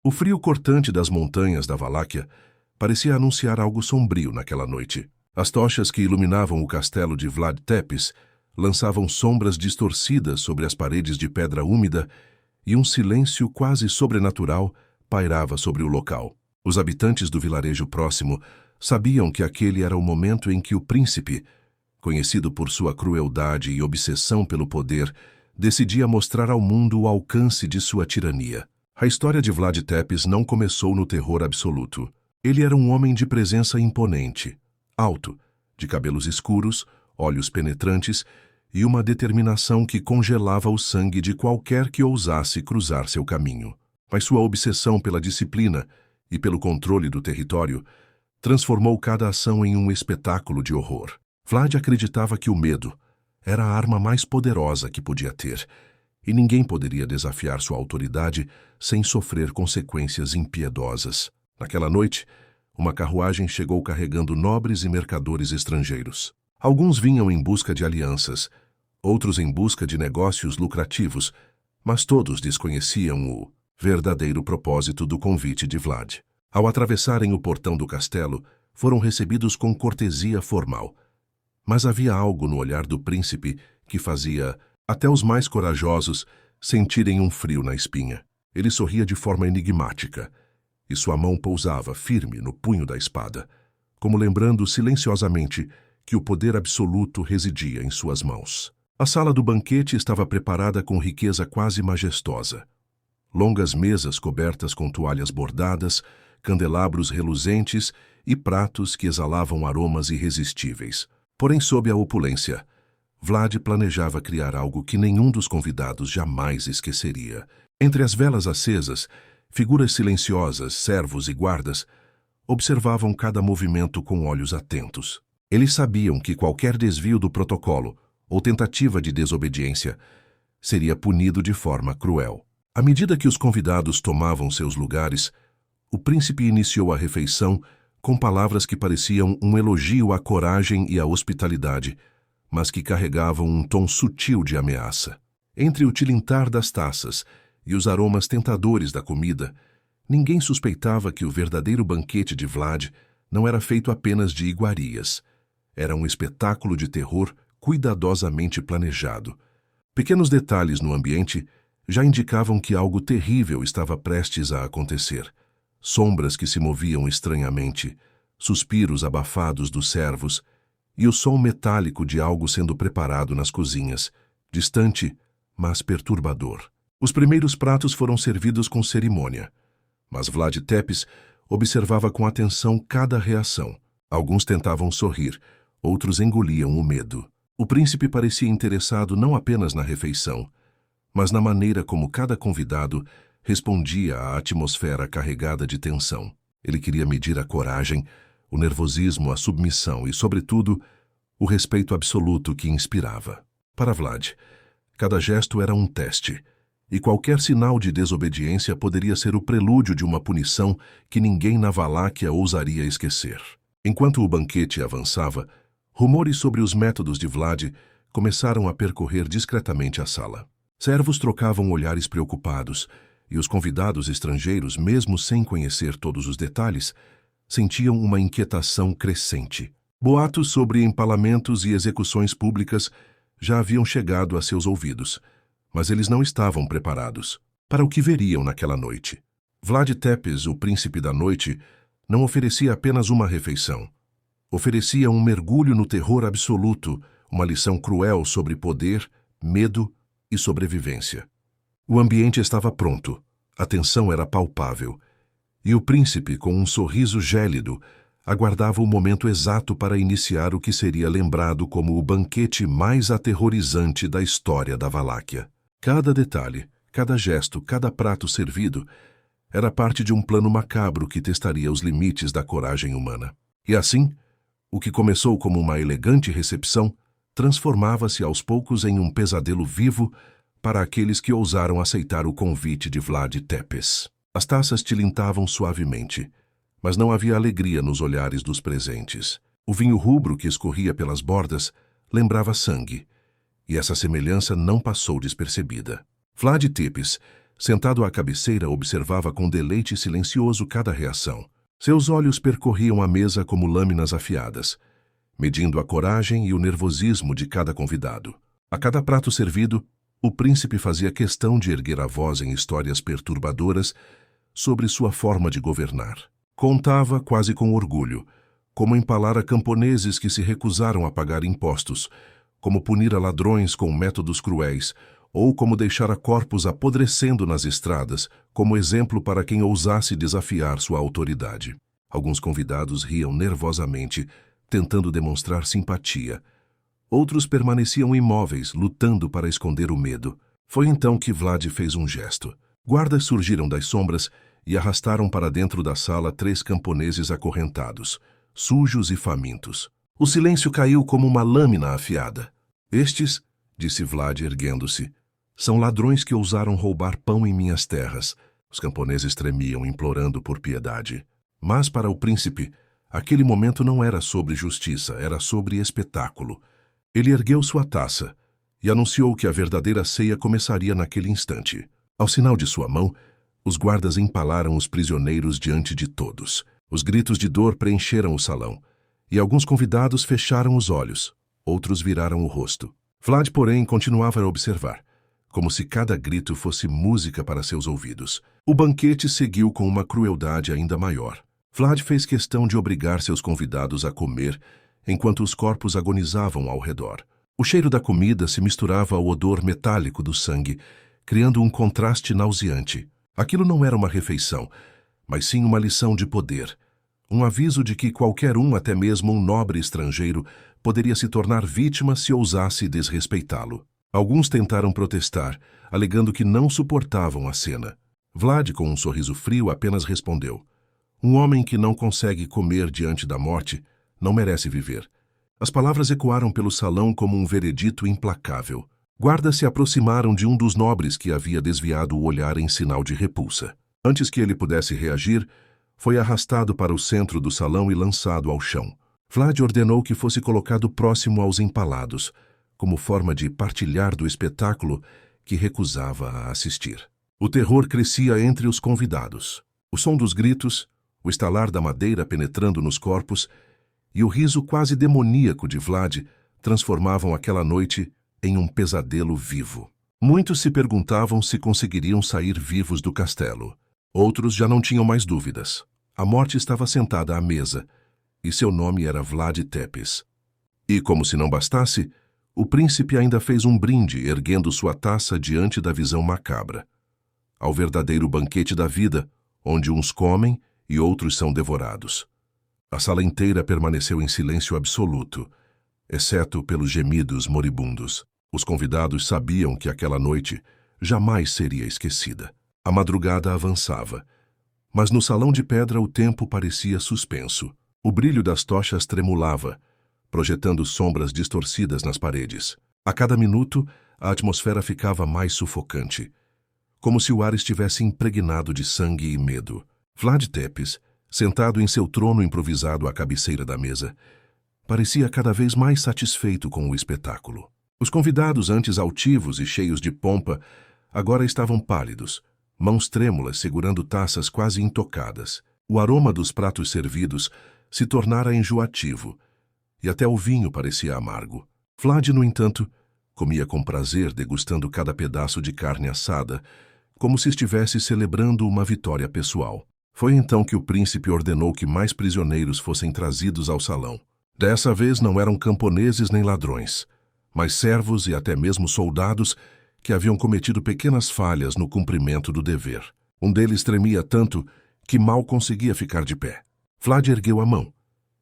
O frio cortante das montanhas da Valáquia parecia anunciar algo sombrio naquela noite. As tochas que iluminavam o castelo de Vlad Tepes lançavam sombras distorcidas sobre as paredes de pedra úmida e um silêncio quase sobrenatural pairava sobre o local. Os habitantes do vilarejo próximo sabiam que aquele era o momento em que o príncipe, conhecido por sua crueldade e obsessão pelo poder, decidia mostrar ao mundo o alcance de sua tirania. A história de Vlad Tepes não começou no terror absoluto. Ele era um homem de presença imponente, alto, de cabelos escuros, olhos penetrantes e uma determinação que congelava o sangue de qualquer que ousasse cruzar seu caminho. Mas sua obsessão pela disciplina e pelo controle do território transformou cada ação em um espetáculo de horror. Vlad acreditava que o medo era a arma mais poderosa que podia ter, e ninguém poderia desafiar sua autoridade sem sofrer consequências impiedosas. Naquela noite, uma carruagem chegou carregando nobres e mercadores estrangeiros. Alguns vinham em busca de alianças, outros em busca de negócios lucrativos, mas todos desconheciam o verdadeiro propósito do convite de Vlad. Ao atravessarem o portão do castelo, foram recebidos com cortesia formal. Mas havia algo no olhar do príncipe que fazia até os mais corajosos sentirem um frio na espinha. Ele sorria de forma enigmática, e sua mão pousava firme no punho da espada, como lembrando silenciosamente que o poder absoluto residia em suas mãos. A sala do banquete estava preparada com riqueza quase majestosa. Longas mesas cobertas com toalhas bordadas, candelabros reluzentes e pratos que exalavam aromas irresistíveis. Porém, sob a opulência, Vlad planejava criar algo que nenhum dos convidados jamais esqueceria. Entre as velas acesas, figuras silenciosas, servos e guardas, observavam cada movimento com olhos atentos. Eles sabiam que qualquer desvio do protocolo ou tentativa de desobediência seria punido de forma cruel. À medida que os convidados tomavam seus lugares, o príncipe iniciou a refeição com palavras que pareciam um elogio à coragem e à hospitalidade, mas que carregavam um tom sutil de ameaça. Entre o tilintar das taças e os aromas tentadores da comida, ninguém suspeitava que o verdadeiro banquete de Vlad não era feito apenas de iguarias. Era um espetáculo de terror cuidadosamente planejado. Pequenos detalhes no ambiente já indicavam que algo terrível estava prestes a acontecer. Sombras que se moviam estranhamente, suspiros abafados dos servos e o som metálico de algo sendo preparado nas cozinhas, distante, mas perturbador. Os primeiros pratos foram servidos com cerimônia, mas Vlad Tepes observava com atenção cada reação. Alguns tentavam sorrir, outros engoliam o medo. O príncipe parecia interessado não apenas na refeição, mas na maneira como cada convidado respondia à atmosfera carregada de tensão. Ele queria medir a coragem, o nervosismo, a submissão e, sobretudo, o respeito absoluto que inspirava. Para Vlad, cada gesto era um teste, e qualquer sinal de desobediência poderia ser o prelúdio de uma punição que ninguém na Valáquia ousaria esquecer. Enquanto o banquete avançava, rumores sobre os métodos de Vlad começaram a percorrer discretamente a sala. Servos trocavam olhares preocupados, e os convidados estrangeiros, mesmo sem conhecer todos os detalhes, sentiam uma inquietação crescente. Boatos sobre empalamentos e execuções públicas já haviam chegado a seus ouvidos, mas eles não estavam preparados para o que veriam naquela noite. Vlad Tepes, o príncipe da noite, não oferecia apenas uma refeição. Oferecia um mergulho no terror absoluto, uma lição cruel sobre poder, medo e sobrevivência. O ambiente estava pronto, a tensão era palpável, e o príncipe, com um sorriso gélido, aguardava o momento exato para iniciar o que seria lembrado como o banquete mais aterrorizante da história da Valáquia. Cada detalhe, cada gesto, cada prato servido era parte de um plano macabro que testaria os limites da coragem humana. E assim, o que começou como uma elegante recepção transformava-se aos poucos em um pesadelo vivo para aqueles que ousaram aceitar o convite de Vlad Tepes. As taças tilintavam suavemente, mas não havia alegria nos olhares dos presentes. O vinho rubro que escorria pelas bordas lembrava sangue, e essa semelhança não passou despercebida. Vlad Tepes Sentado à cabeceira, observava com deleite silencioso cada reação. Seus olhos percorriam a mesa como lâminas afiadas, medindo a coragem e o nervosismo de cada convidado. A cada prato servido, o príncipe fazia questão de erguer a voz em histórias perturbadoras sobre sua forma de governar. Contava, quase com orgulho, como empalara camponeses que se recusaram a pagar impostos, como punir a ladrões com métodos cruéis, ou como deixara corpos apodrecendo nas estradas, como exemplo para quem ousasse desafiar sua autoridade. Alguns convidados riam nervosamente, tentando demonstrar simpatia. Outros permaneciam imóveis, lutando para esconder o medo. Foi então que Vlad fez um gesto. Guardas surgiram das sombras e arrastaram para dentro da sala 3 camponeses acorrentados, sujos e famintos. O silêncio caiu como uma lâmina afiada. Estes, disse Vlad erguendo-se, são ladrões que ousaram roubar pão em minhas terras. Os camponeses tremiam, implorando por piedade. Mas para o príncipe, aquele momento não era sobre justiça, era sobre espetáculo. Ele ergueu sua taça e anunciou que a verdadeira ceia começaria naquele instante. Ao sinal de sua mão, os guardas empalaram os prisioneiros diante de todos. Os gritos de dor preencheram o salão, e alguns convidados fecharam os olhos, outros viraram o rosto. Vlad, porém, continuava a observar, como se cada grito fosse música para seus ouvidos. O banquete seguiu com uma crueldade ainda maior. Vlad fez questão de obrigar seus convidados a comer, enquanto os corpos agonizavam ao redor. O cheiro da comida se misturava ao odor metálico do sangue, criando um contraste nauseante. Aquilo não era uma refeição, mas sim uma lição de poder. Um aviso de que qualquer um, até mesmo um nobre estrangeiro, poderia se tornar vítima se ousasse desrespeitá-lo. Alguns tentaram protestar, alegando que não suportavam a cena. Vlad, com um sorriso frio, apenas respondeu: "Um homem que não consegue comer diante da morte não merece viver." As palavras ecoaram pelo salão como um veredito implacável. Guardas se aproximaram de um dos nobres que havia desviado o olhar em sinal de repulsa. Antes que ele pudesse reagir, foi arrastado para o centro do salão e lançado ao chão. Vlad ordenou que fosse colocado próximo aos empalados, como forma de partilhar do espetáculo que recusava a assistir. O terror crescia entre os convidados. O som dos gritos, o estalar da madeira penetrando nos corpos e o riso quase demoníaco de Vlad transformavam aquela noite em um pesadelo vivo. Muitos se perguntavam se conseguiriam sair vivos do castelo. Outros já não tinham mais dúvidas. A morte estava sentada à mesa, e seu nome era Vlad Tepes. E, como se não bastasse, o príncipe ainda fez um brinde, erguendo sua taça diante da visão macabra. Ao verdadeiro banquete da vida, onde uns comem e outros são devorados. A sala inteira permaneceu em silêncio absoluto, exceto pelos gemidos moribundos. Os convidados sabiam que aquela noite jamais seria esquecida. A madrugada avançava, mas no salão de pedra o tempo parecia suspenso. O brilho das tochas tremulava, projetando sombras distorcidas nas paredes. A cada minuto, a atmosfera ficava mais sufocante, como se o ar estivesse impregnado de sangue e medo. Vlad Tepes, sentado em seu trono improvisado à cabeceira da mesa, parecia cada vez mais satisfeito com o espetáculo. Os convidados, antes altivos e cheios de pompa, agora estavam pálidos, mãos trêmulas segurando taças quase intocadas. O aroma dos pratos servidos se tornara enjoativo, e até o vinho parecia amargo. Vlad, no entanto, comia com prazer, degustando cada pedaço de carne assada, como se estivesse celebrando uma vitória pessoal. Foi então que o príncipe ordenou que mais prisioneiros fossem trazidos ao salão. Dessa vez não eram camponeses nem ladrões, mas servos e até mesmo soldados que haviam cometido pequenas falhas no cumprimento do dever. Um deles tremia tanto que mal conseguia ficar de pé. Vlad ergueu a mão,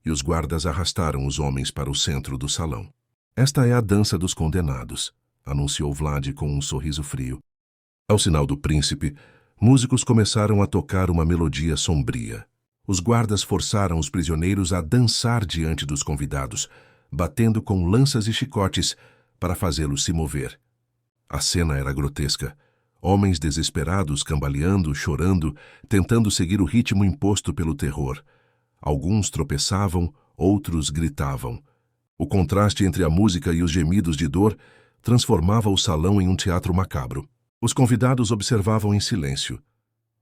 e os guardas arrastaram os homens para o centro do salão. "Esta é a dança dos condenados", anunciou Vlad com um sorriso frio. Ao sinal do príncipe, músicos começaram a tocar uma melodia sombria. Os guardas forçaram os prisioneiros a dançar diante dos convidados, batendo com lanças e chicotes para fazê-los se mover. A cena era grotesca. Homens desesperados, cambaleando, chorando, tentando seguir o ritmo imposto pelo terror. Alguns tropeçavam, outros gritavam. O contraste entre a música e os gemidos de dor transformava o salão em um teatro macabro. Os convidados observavam em silêncio,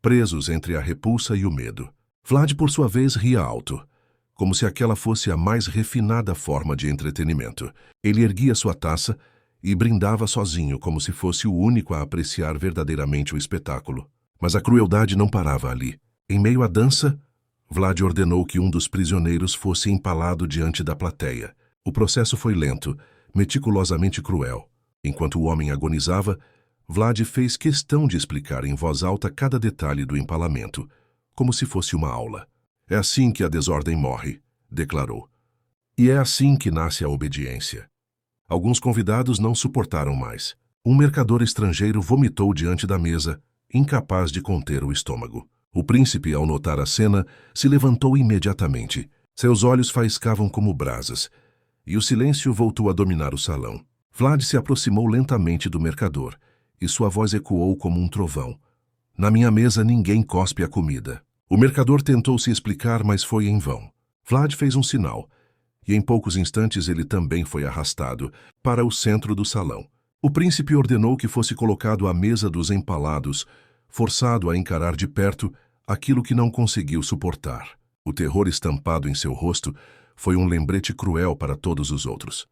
presos entre a repulsa e o medo. Vlad, por sua vez, ria alto, como se aquela fosse a mais refinada forma de entretenimento. Ele erguia sua taça e brindava sozinho, como se fosse o único a apreciar verdadeiramente o espetáculo. Mas a crueldade não parava ali. Em meio à dança, Vlad ordenou que um dos prisioneiros fosse empalado diante da plateia. O processo foi lento, meticulosamente cruel. Enquanto o homem agonizava, Vlad fez questão de explicar em voz alta cada detalhe do empalamento, como se fosse uma aula. É assim que a desordem morre, declarou. E é assim que nasce a obediência. Alguns convidados não suportaram mais. Um mercador estrangeiro vomitou diante da mesa, incapaz de conter o estômago. O príncipe, ao notar a cena, se levantou imediatamente. Seus olhos faiscavam como brasas, e o silêncio voltou a dominar o salão. Vlad se aproximou lentamente do mercador, e sua voz ecoou como um trovão. Na minha mesa ninguém cospe a comida. O mercador tentou se explicar, mas foi em vão. Vlad fez um sinal, e em poucos instantes ele também foi arrastado para o centro do salão. O príncipe ordenou que fosse colocado à mesa dos empalados, forçado a encarar de perto aquilo que não conseguiu suportar. O terror estampado em seu rosto foi um lembrete cruel para todos os outros.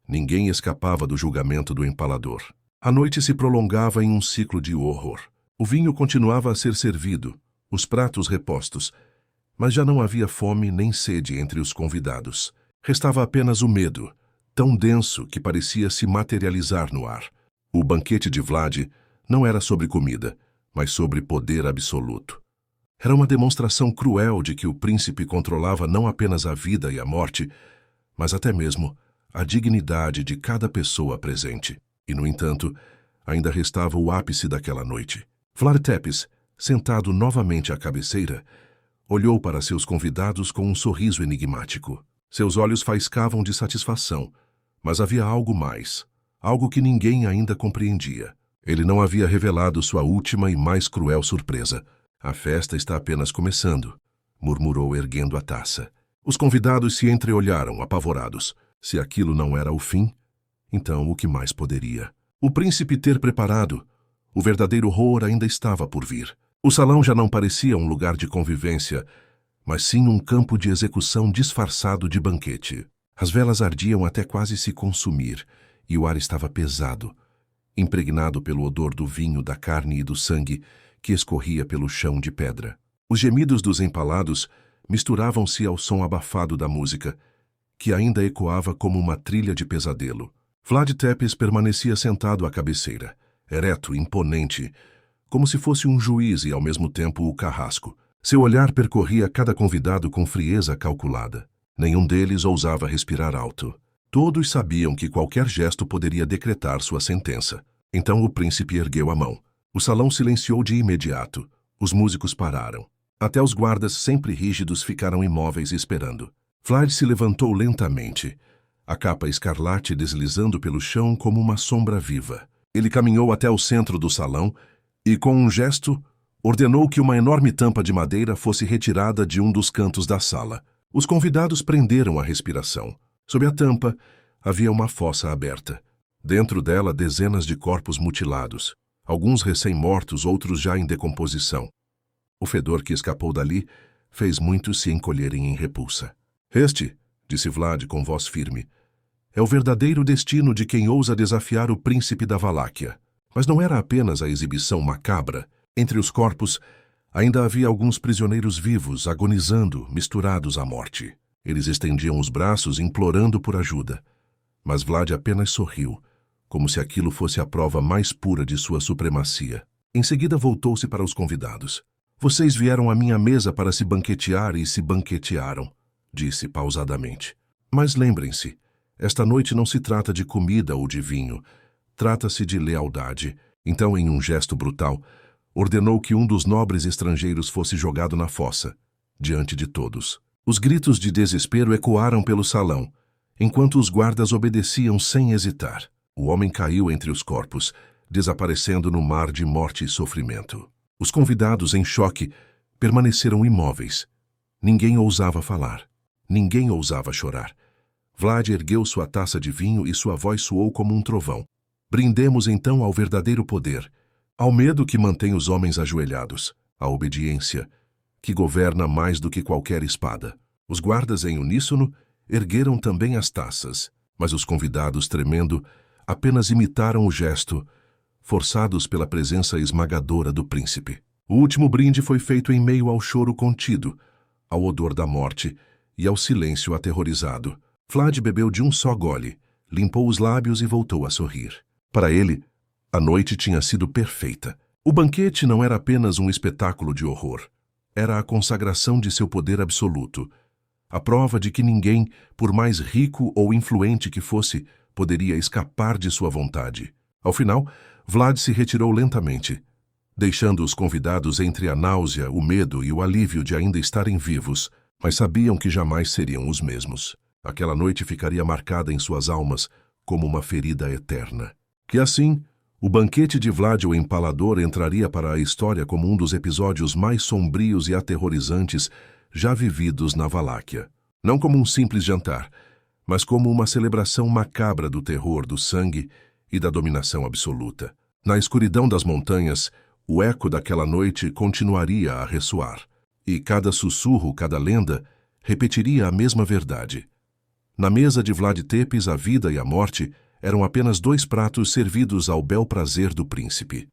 Ninguém escapava do julgamento do empalador. A noite se prolongava em um ciclo de horror. O vinho continuava a ser servido, os pratos repostos, mas já não havia fome nem sede entre os convidados. Restava apenas o medo, tão denso que parecia se materializar no ar. O banquete de Vlad não era sobre comida, mas sobre poder absoluto. Era uma demonstração cruel de que o príncipe controlava não apenas a vida e a morte, mas até mesmo a dignidade de cada pessoa presente. E, no entanto, ainda restava o ápice daquela noite. Vlad Tepes, sentado novamente à cabeceira, olhou para seus convidados com um sorriso enigmático. Seus olhos faiscavam de satisfação, mas havia algo mais, algo que ninguém ainda compreendia. Ele não havia revelado sua última e mais cruel surpresa. A festa está apenas começando, murmurou erguendo a taça. Os convidados se entreolharam, apavorados. Se aquilo não era o fim, então o que mais poderia? O príncipe ter preparado. O verdadeiro horror ainda estava por vir. O salão já não parecia um lugar de convivência, mas sim um campo de execução disfarçado de banquete. As velas ardiam até quase se consumir, e o ar estava pesado, impregnado pelo odor do vinho, da carne e do sangue que escorria pelo chão de pedra. Os gemidos dos empalados misturavam-se ao som abafado da música, que ainda ecoava como uma trilha de pesadelo. Vlad Tepes permanecia sentado à cabeceira, ereto, imponente, como se fosse um juiz e ao mesmo tempo o carrasco. Seu olhar percorria cada convidado com frieza calculada. Nenhum deles ousava respirar alto. Todos sabiam que qualquer gesto poderia decretar sua sentença. Então o príncipe ergueu a mão. O salão silenciou de imediato. Os músicos pararam. Até os guardas, sempre rígidos, ficaram imóveis esperando. Vlad se levantou lentamente, a capa escarlate deslizando pelo chão como uma sombra viva. Ele caminhou até o centro do salão e, com um gesto, ordenou que uma enorme tampa de madeira fosse retirada de um dos cantos da sala. Os convidados prenderam a respiração. Sob a tampa, havia uma fossa aberta. Dentro dela, dezenas de corpos mutilados. Alguns recém-mortos, outros já em decomposição. O fedor que escapou dali fez muitos se encolherem em repulsa. Este, disse Vlad com voz firme, é o verdadeiro destino de quem ousa desafiar o príncipe da Valáquia. Mas não era apenas a exibição macabra. Entre os corpos, ainda havia alguns prisioneiros vivos, agonizando, misturados à morte. Eles estendiam os braços, implorando por ajuda. Mas Vlad apenas sorriu, como se aquilo fosse a prova mais pura de sua supremacia. Em seguida voltou-se para os convidados. Vocês vieram à minha mesa para se banquetear e se banquetearam, disse pausadamente. Mas lembrem-se, esta noite não se trata de comida ou de vinho. Trata-se de lealdade. Então, em um gesto brutal, ordenou que um dos nobres estrangeiros fosse jogado na fossa, diante de todos. Os gritos de desespero ecoaram pelo salão, enquanto os guardas obedeciam sem hesitar. O homem caiu entre os corpos, desaparecendo no mar de morte e sofrimento. Os convidados, em choque, permaneceram imóveis. Ninguém ousava falar. Ninguém ousava chorar. Vlad ergueu sua taça de vinho e sua voz soou como um trovão. Brindemos então ao verdadeiro poder, Ao medo que mantém os homens ajoelhados, à obediência, que governa mais do que qualquer espada. Os guardas, em uníssono, ergueram também as taças, mas os convidados, tremendo, apenas imitaram o gesto, forçados pela presença esmagadora do príncipe. O último brinde foi feito em meio ao choro contido, ao odor da morte e ao silêncio aterrorizado. Vlad bebeu de um só gole, limpou os lábios e voltou a sorrir. Para ele, a noite tinha sido perfeita. O banquete não era apenas um espetáculo de horror. Era a consagração de seu poder absoluto, a prova de que ninguém, por mais rico ou influente que fosse, poderia escapar de sua vontade. Ao final, Vlad se retirou lentamente, deixando os convidados entre a náusea, o medo e o alívio de ainda estarem vivos, mas sabiam que jamais seriam os mesmos. Aquela noite ficaria marcada em suas almas como uma ferida eterna. Que assim, o banquete de Vlad o Empalador entraria para a história como um dos episódios mais sombrios e aterrorizantes já vividos na Valáquia. Não como um simples jantar, mas como uma celebração macabra do terror, do sangue e da dominação absoluta. Na escuridão das montanhas, o eco daquela noite continuaria a ressoar, e cada sussurro, cada lenda, repetiria a mesma verdade. Na mesa de Vlad Tepes, a vida e a morte eram apenas dois pratos servidos ao bel prazer do príncipe.